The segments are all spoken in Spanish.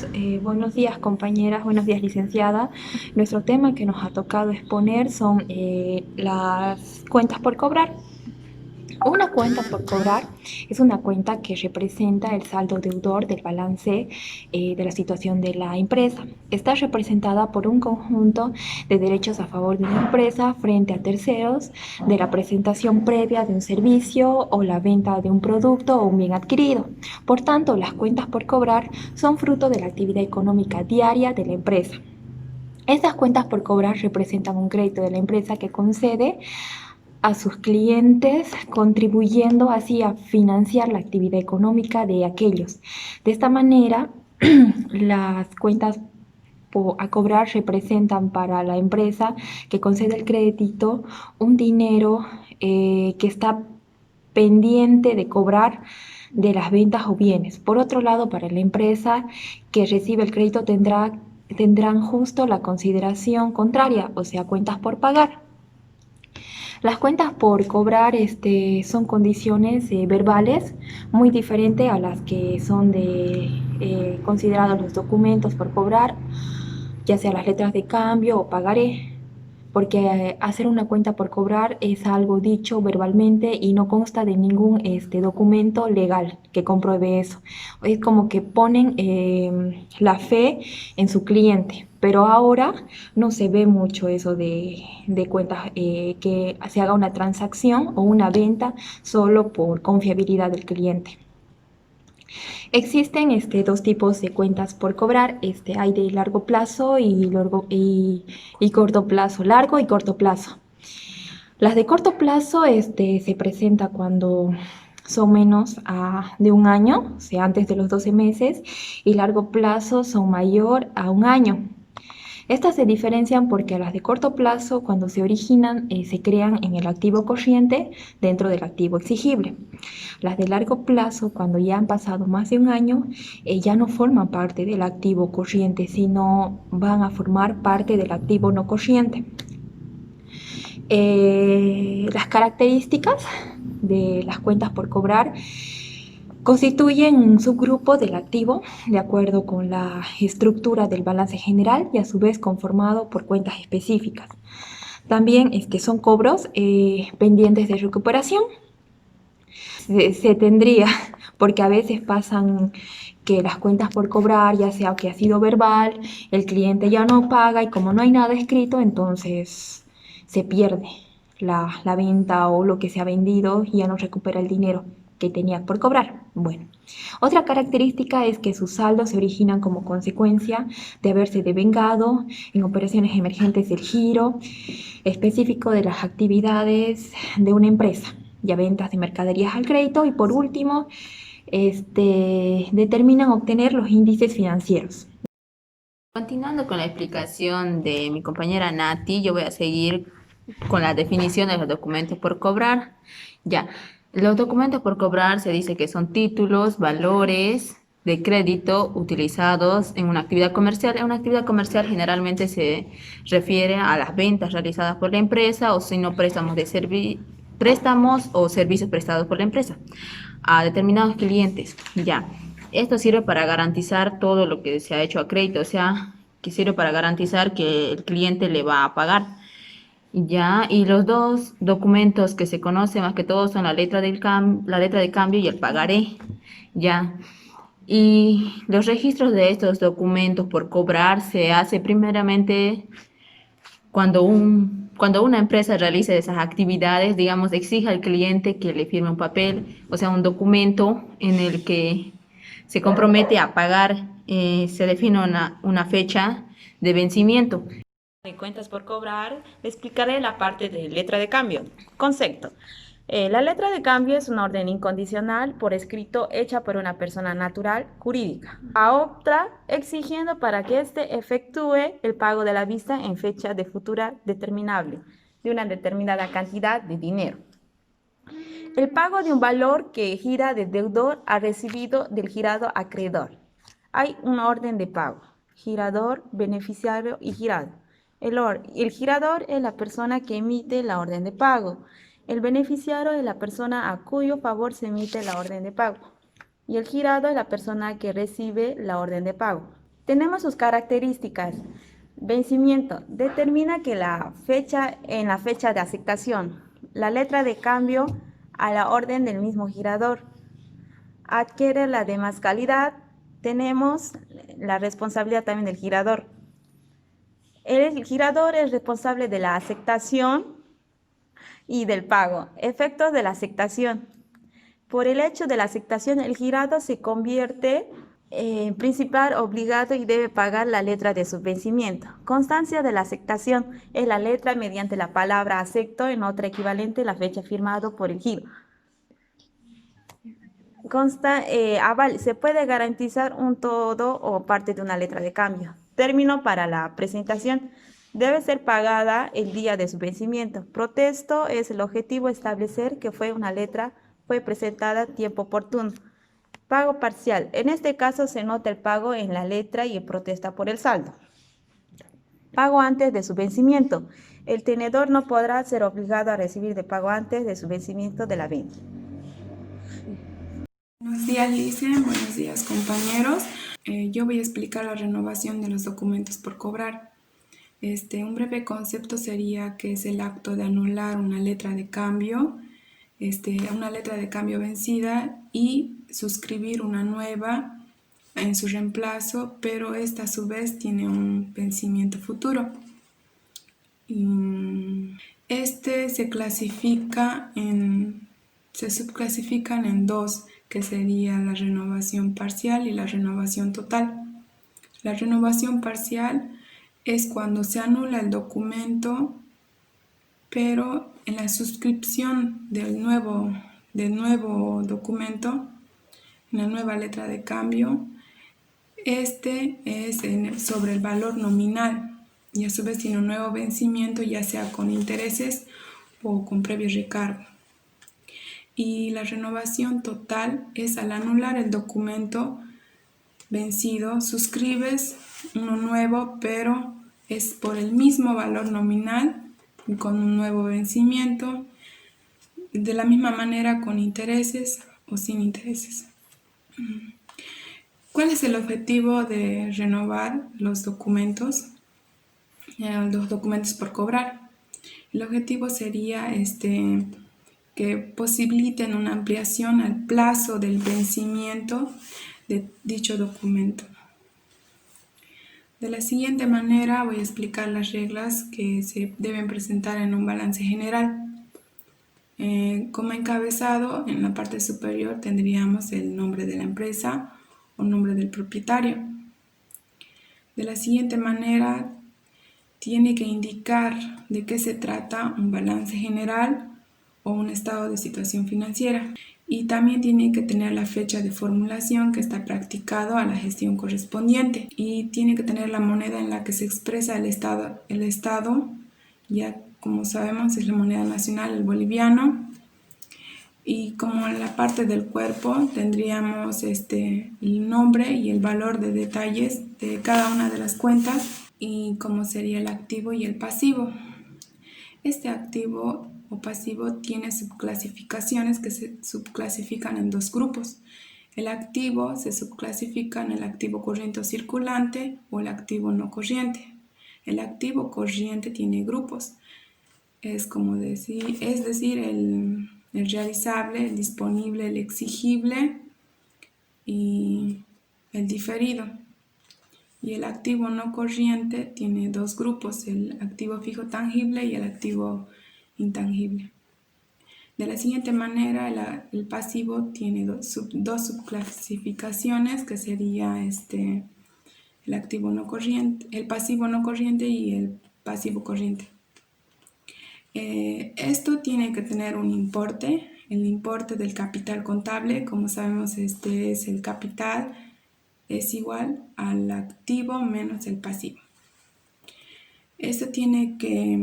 todos. Buenos días, compañeras, buenos días, licenciada. Nuestro tema que nos ha tocado exponer son las cuentas por cobrar. Una cuenta por cobrar es una cuenta que representa el saldo deudor del balance de la situación de la empresa. Está representada por un conjunto de derechos a favor de la empresa frente a terceros, de la presentación previa de un servicio o la venta de un producto o un bien adquirido. Por tanto, las cuentas por cobrar son fruto de la actividad económica diaria de la empresa. Estas cuentas por cobrar representan un crédito de la empresa que concede a sus clientes, contribuyendo así a financiar la actividad económica de aquellos. De esta manera, las cuentas a cobrar representan para la empresa que concede el crédito un dinero que está pendiente de cobrar de las ventas o bienes. Por otro lado, para la empresa que recibe el crédito tendrán justo la consideración contraria, o sea, cuentas por pagar. Las cuentas por cobrar son condiciones verbales muy diferentes a las que son considerados los documentos por cobrar, ya sea las letras de cambio o pagaré, porque hacer una cuenta por cobrar es algo dicho verbalmente y no consta de ningún documento legal que compruebe eso. Es como que ponen la fe en su cliente, pero ahora no se ve mucho eso de cuentas, que se haga una transacción o una venta solo por confiabilidad del cliente. Existen dos tipos de cuentas por cobrar. Hay de largo plazo y corto plazo, largo y corto plazo. Las de corto plazo se presenta cuando son menos de un año, o sea, antes de los 12 meses, y largo plazo son mayor a un año. Estas se diferencian porque las de corto plazo, cuando se originan, se crean en el activo corriente dentro del activo exigible. Las de largo plazo, cuando ya han pasado más de un año, ya no forman parte del activo corriente, sino van a formar parte del activo no corriente. Las características de las cuentas por cobrar constituyen un subgrupo del activo de acuerdo con la estructura del balance general y a su vez conformado por cuentas específicas. También son cobros pendientes de recuperación. Se tendría, porque a veces pasan que las cuentas por cobrar, ya sea que ha sido verbal, el cliente ya no paga y como no hay nada escrito, entonces se pierde la venta o lo que se ha vendido y ya no recupera el dinero que tenía por cobrar. Bueno, otra característica es que sus saldos se originan como consecuencia de haberse devengado en operaciones emergentes del giro específico de las actividades de una empresa, ya ventas de mercaderías al crédito y por último, determinan obtener los índices financieros. Continuando con la explicación de mi compañera Nati, yo voy a seguir con la definición de los documentos por cobrar. Ya, los documentos por cobrar se dice que son títulos, valores de crédito utilizados en una actividad comercial. En una actividad comercial generalmente se refiere a las ventas realizadas por la empresa o si no préstamos o servicios prestados por la empresa a determinados clientes. Ya, esto sirve para garantizar todo lo que se ha hecho a crédito, o sea, que sirve para garantizar que el cliente le va a pagar. Ya, y los dos documentos que se conocen más que todo son la letra de cambio y el pagaré. Ya. Y los registros de estos documentos por cobrar se hace primeramente cuando una empresa realiza esas actividades, digamos, exige al cliente que le firme un papel, o sea, un documento en el que se compromete a pagar, se define una fecha de vencimiento. De cuentas por cobrar, le explicaré la parte de letra de cambio. Concepto. La letra de cambio es una orden incondicional por escrito hecha por una persona natural jurídica a otra, exigiendo para que éste efectúe el pago de la vista en fecha de futura determinable de una determinada cantidad de dinero. El pago de un valor que gira de deudor a recibido del girado acreedor. Hay una orden de pago: girador, beneficiario y girado. El girador es la persona que emite la orden de pago. El beneficiario es la persona a cuyo favor se emite la orden de pago. Y el girado es la persona que recibe la orden de pago. Tenemos sus características. Vencimiento. Determina que en la fecha de aceptación, la letra de cambio a la orden del mismo girador. Adquiere la demás calidad. Tenemos la responsabilidad también del girador. El girador es responsable de la aceptación y del pago. Efectos de la aceptación. Por el hecho de la aceptación, el girado se convierte en principal obligado y debe pagar la letra de su vencimiento. Constancia de la aceptación es la letra mediante la palabra acepto en otra equivalente la fecha firmado por el giro. Aval, se puede garantizar un todo o parte de una letra de cambio. Término para la presentación. Debe ser pagada el día de su vencimiento. Protesto es el objetivo establecer que una letra fue presentada a tiempo oportuno. Pago parcial. En este caso se nota el pago en la letra y protesta por el saldo. Pago antes de su vencimiento. El tenedor no podrá ser obligado a recibir de pago antes de su vencimiento de la venta. Buenos días, Lice. Buenos días, compañeros. Yo voy a explicar la renovación de los documentos por cobrar. Un breve concepto sería que es el acto de anular una letra de cambio, una letra de cambio vencida y suscribir una nueva en su reemplazo, pero esta a su vez tiene un vencimiento futuro. Se subclasifican en dos, que sería la renovación parcial y la renovación total. La renovación parcial es cuando se anula el documento, pero en la suscripción del nuevo documento, en la nueva letra de cambio, es sobre el valor nominal y a su vez tiene un nuevo vencimiento, ya sea con intereses o con previo recargo. Y la renovación total es al anular el documento vencido, suscribes uno nuevo, pero es por el mismo valor nominal y con un nuevo vencimiento, de la misma manera con intereses o sin intereses. ¿Cuál es el objetivo de renovar los documentos? Los documentos por cobrar. El objetivo sería que posibiliten una ampliación al plazo del vencimiento de dicho documento. De la siguiente manera voy a explicar las reglas que se deben presentar en un balance general. Como encabezado, en la parte superior tendríamos el nombre de la empresa o nombre del propietario. De la siguiente manera, tiene que indicar de qué se trata un balance general o un estado de situación financiera. Y también tiene que tener la fecha de formulación que está practicado a la gestión correspondiente. Y tiene que tener la moneda en la que se expresa el estado, ya como sabemos es la moneda nacional, el boliviano. Y como en la parte del cuerpo tendríamos el nombre y el valor de detalles de cada una de las cuentas y cómo sería el activo y el pasivo. Este activo o pasivo tiene subclasificaciones que se subclasifican en dos grupos. El activo se subclasifica en el activo corriente o circulante o el activo no corriente. El activo corriente tiene grupos. Es decir, el realizable, el disponible, el exigible y el diferido. Y el activo no corriente tiene dos grupos, el activo fijo tangible y el activo intangible. De la siguiente manera, el pasivo tiene dos subclasificaciones, que sería el activo no corriente, el pasivo no corriente y el pasivo corriente. Esto tiene que tener un importe, el importe del capital contable. Como sabemos, este es el capital, es igual al activo menos el pasivo. Esto tiene que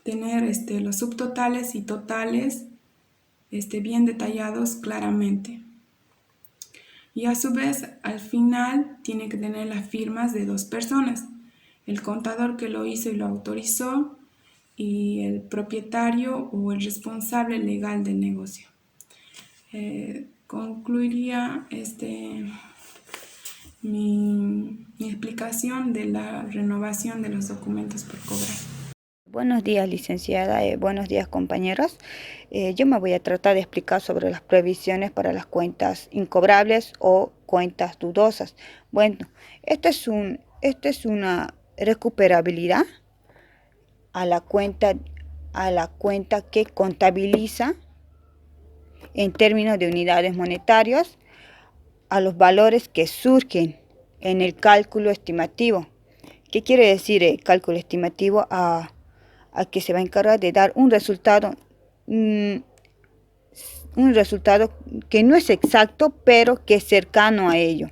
tener los subtotales y totales bien detallados claramente. Y a su vez, al final, tiene que tener las firmas de dos personas: el contador que lo hizo y lo autorizó y el propietario o el responsable legal del negocio. Concluiría mi explicación de la renovación de los documentos por cobrar. Buenos días, licenciada. Buenos días, compañeros. Yo me voy a tratar de explicar sobre las previsiones para las cuentas incobrables o cuentas dudosas. Bueno, esta es una recuperabilidad a la cuenta que contabiliza en términos de unidades monetarias a los valores que surgen en el cálculo estimativo. ¿Qué quiere decir el cálculo estimativo? A que se va a encargar de dar un resultado que no es exacto, pero que es cercano a ello,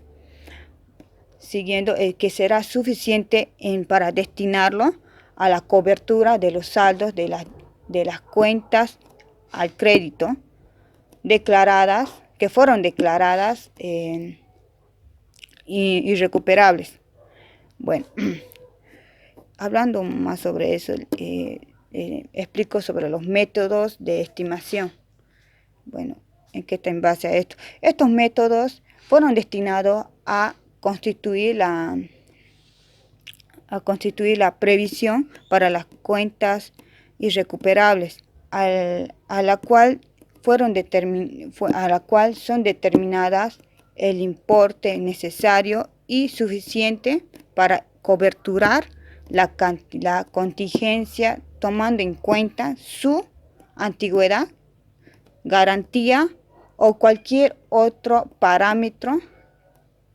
siguiendo que será suficiente para destinarlo a la cobertura de los saldos de las cuentas al crédito que fueron declaradas irrecuperables. Bueno, hablando más sobre eso, explico sobre los métodos de estimación. Bueno, ¿en qué está en base a esto? Estos métodos fueron destinados a constituir la previsión para las cuentas irrecuperables, a la cual son determinadas el importe necesario y suficiente para coberturar la contingencia, tomando en cuenta su antigüedad, garantía o cualquier otro parámetro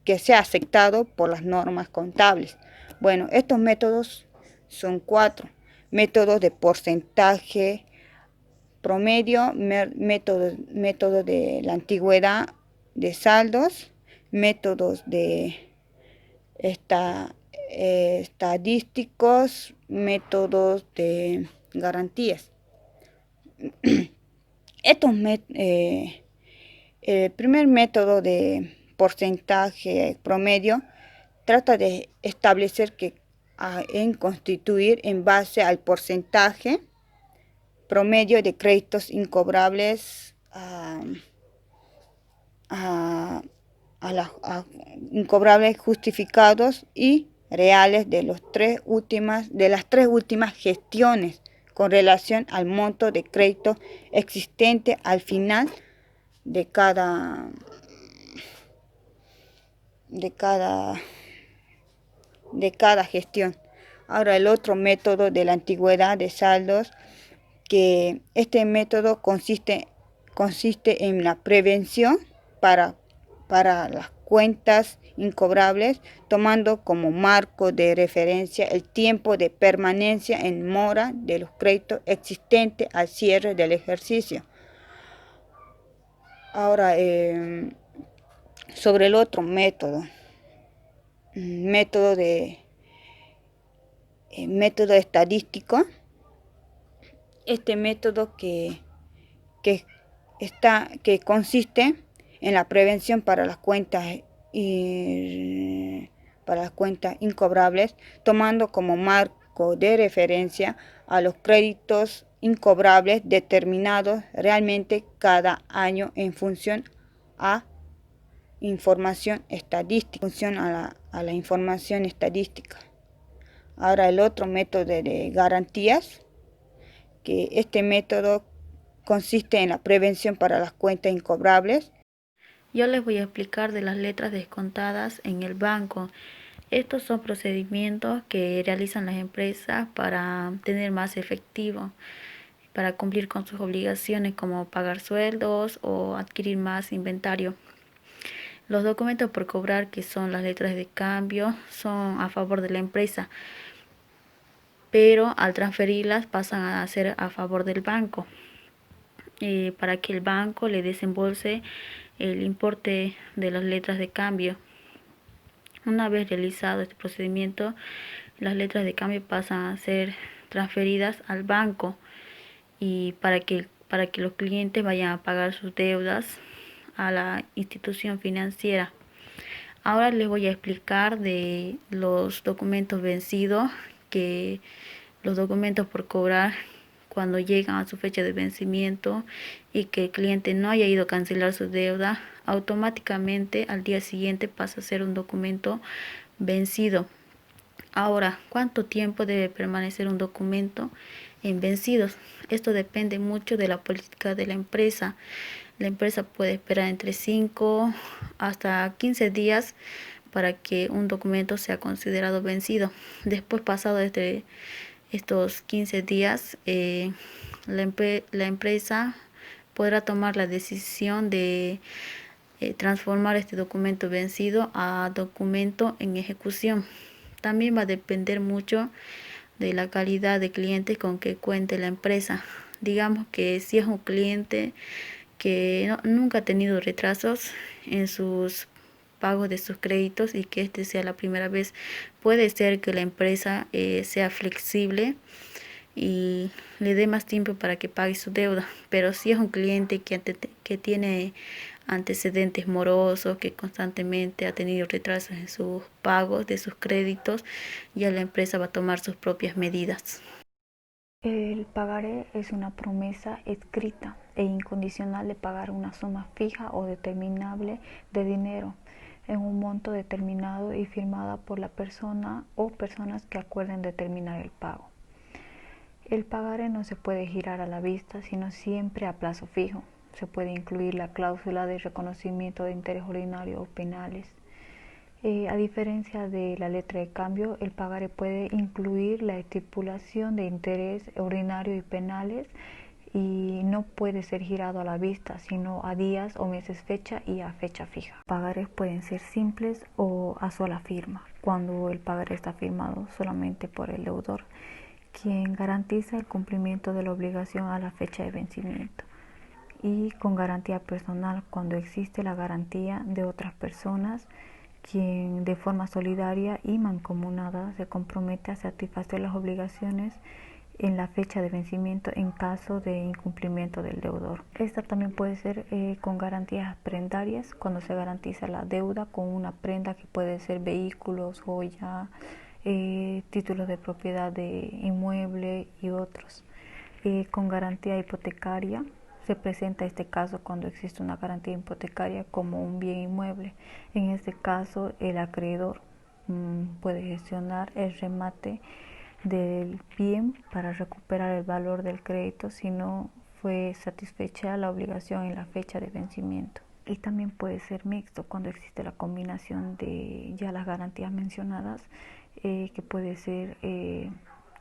que sea aceptado por las normas contables. Bueno, estos métodos son 4. Métodos de porcentaje promedio, método de la antigüedad de saldos, métodos de estadísticos, métodos de garantías. El primer método de porcentaje promedio trata de establecer en constituir en base al porcentaje promedio de créditos incobrables incobrables justificados y reales de las tres últimas gestiones con relación al monto de crédito existente al final de cada gestión. Ahora, el otro método de la antigüedad de saldos, que este método consiste en la prevención para las cuentas incobrables, tomando como marco de referencia el tiempo de permanencia en mora de los créditos existentes al cierre del ejercicio. Ahora, sobre el otro método estadístico, este método que consiste en la prevención para las cuentas incobrables, tomando como marco de referencia a los créditos incobrables determinados realmente cada año en función a información estadística, a la información estadística. Ahora, el otro método de garantías, que este método consiste en la prevención para las cuentas incobrables. Yo les voy a explicar de las letras descontadas en el banco. Estos son procedimientos que realizan las empresas para tener más efectivo, para cumplir con sus obligaciones como pagar sueldos o adquirir más inventario. Los documentos por cobrar, que son las letras de cambio, son a favor de la empresa, pero al transferirlas pasan a ser a favor del banco, para que el banco le desembolse el importe de las letras de cambio. Una vez realizado este procedimiento, las letras de cambio pasan a ser transferidas al banco, y para que los clientes vayan a pagar sus deudas a la institución financiera. Ahora les voy a explicar de los documentos vencidos, que los documentos por cobrar cuando llegan a su fecha de vencimiento y que el cliente no haya ido a cancelar su deuda, automáticamente al día siguiente pasa a ser un documento vencido. Ahora, ¿cuánto tiempo debe permanecer un documento en vencidos? Esto depende mucho de la política de la empresa. La empresa puede esperar entre 5 hasta 15 días para que un documento sea considerado vencido. Después, pasado estos 15 días, la empresa podrá tomar la decisión de transformar este documento vencido a documento en ejecución. También va a depender mucho de la calidad de cliente con que cuente la empresa. Digamos que si es un cliente que nunca ha tenido retrasos en sus pagos de sus créditos y que este sea la primera vez, puede ser que la empresa sea flexible y le dé más tiempo para que pague su deuda. Pero si es un cliente que tiene antecedentes morosos, que constantemente ha tenido retrasos en sus pagos de sus créditos, ya la empresa va a tomar sus propias medidas. El pagaré es una promesa escrita e incondicional de pagar una suma fija o determinable de dinero en un monto determinado y firmada por la persona o personas que acuerden determinar el pago. El pagaré no se puede girar a la vista, sino siempre a plazo fijo. Se puede incluir la cláusula de reconocimiento de interés ordinario o penales. A diferencia de la letra de cambio, el pagaré puede incluir la estipulación de interés ordinario y penales y no puede ser girado a la vista, sino a días o meses fecha y a fecha fija. Pagarés pueden ser simples o a sola firma, cuando el pagaré está firmado solamente por el deudor, quien garantiza el cumplimiento de la obligación a la fecha de vencimiento, y con garantía personal, cuando existe la garantía de otras personas, quien de forma solidaria y mancomunada se compromete a satisfacer las obligaciones en la fecha de vencimiento en caso de incumplimiento del deudor. Esta también puede ser con garantías prendarias, cuando se garantiza la deuda con una prenda que puede ser vehículos, joya, títulos de propiedad de inmueble y otros. Con garantía hipotecaria se presenta este caso cuando existe una garantía hipotecaria como un bien inmueble. En este caso, el acreedor puede gestionar el remate del bien para recuperar el valor del crédito si no fue satisfecha la obligación en la fecha de vencimiento. Y también puede ser mixto cuando existe la combinación de ya las garantías mencionadas, que puede ser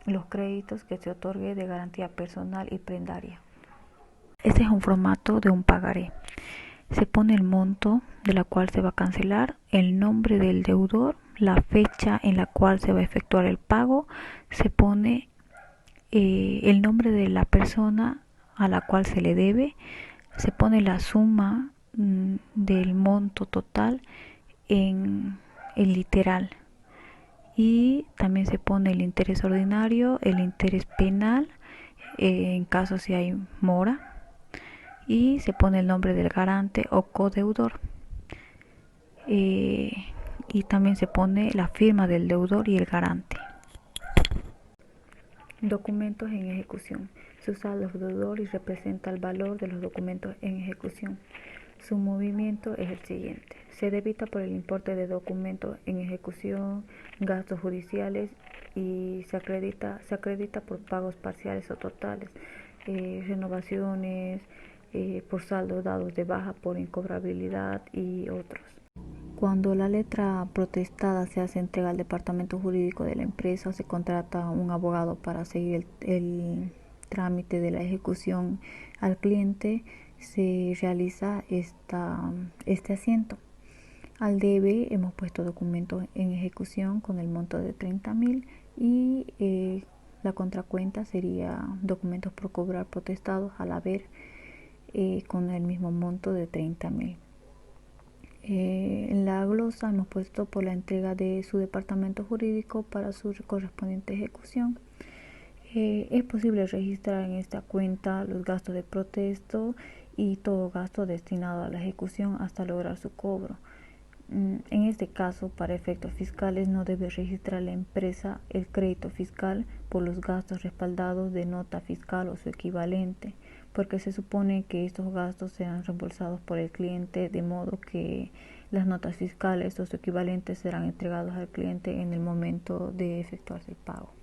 los créditos que se otorgue de garantía personal y prendaria. Este es un formato de un pagaré. Se pone el monto de la cual se va a cancelar, el nombre del deudor, la fecha en la cual se va a efectuar el pago, se pone el nombre de la persona a la cual se le debe, se pone la suma del monto total en el literal, y también se pone el interés ordinario, el interés penal, en caso si hay mora, y se pone el nombre del garante o codeudor, y también se pone la firma del deudor y el garante. Documentos en ejecución. Su saldo es deudor y representa el valor de los documentos en ejecución. Su movimiento es el siguiente: se debita por el importe de documentos en ejecución, gastos judiciales, y se acredita por pagos parciales o totales, renovaciones, por saldos dados de baja por incobrabilidad y otros. Cuando la letra protestada se hace entrega al departamento jurídico de la empresa, o se contrata un abogado para seguir el trámite de la ejecución al cliente, se realiza este asiento. Al debe hemos puesto documentos en ejecución con el monto de 30.000, y la contracuenta sería documentos por cobrar protestados al haber, con el mismo monto de 30.000. En la glosa hemos puesto por la entrega de su departamento jurídico para su correspondiente ejecución. Es posible registrar en esta cuenta los gastos de protesto y todo gasto destinado a la ejecución hasta lograr su cobro. En este caso, para efectos fiscales, no debe registrar la empresa el crédito fiscal por los gastos respaldados de nota fiscal o su equivalente, porque se supone que estos gastos serán reembolsados por el cliente, de modo que las notas fiscales o su equivalente serán entregados al cliente en el momento de efectuarse el pago.